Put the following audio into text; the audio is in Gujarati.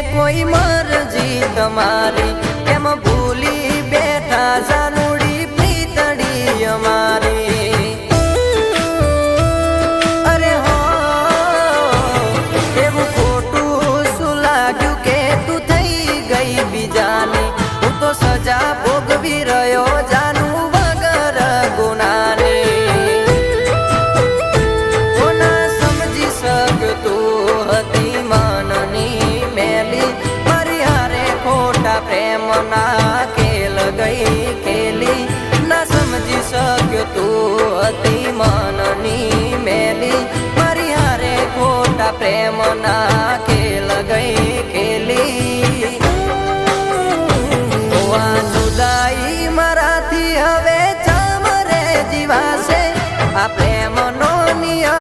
કોઈ મરજી તમારી એમ ભૂલી બેઠા જાનુડી પ્રીતડી અમારી અરે હો એવું ખોટું શું લાગ્યું કે તું થઈ ગઈ બીજાની હું તો સજા ભોગવી રહ્યો જાનું વગર ગુનાની કોના સમજી શકતું હતી મનની મેલી મારી હારે ખોટા પ્રેમના ખેલ ગઈ ખેલી ના સમજી શકતું હતી મનની મેલી મારી હારે ખોટા પ્રેમના ખેલ ગઈ